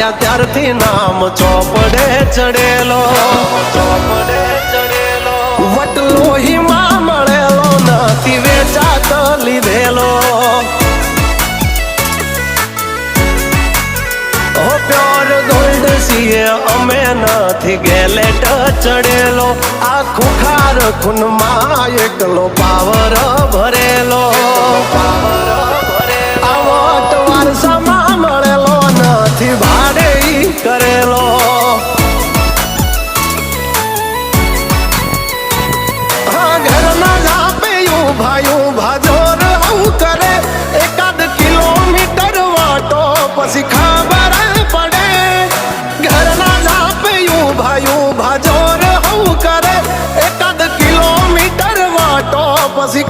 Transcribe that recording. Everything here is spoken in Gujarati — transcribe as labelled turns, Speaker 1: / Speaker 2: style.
Speaker 1: આયા ત્યારથી નામ ચોપડે ચડેલો, વટલો હિમા મળેલો નથી વેચાત લીધેલો. પ્યોર ગોલ્ડ છીએ અમે નથી ગેલેટ ચડેલો. આ ખુખાર ખૂનમાં એકલો પાવર ભરેલો. આ વટ વારસામાં મળેલો નથી ભાડે કરેલો. હા ઘરના જાપે ઉભા જોર આવું કરે. એકાદ કિલોમીટર વાટો પછી ખબર પડે. ઘરના જાપે ઉભા જોર આવું કરે. એકાદ કિલોમીટર વાટો પછી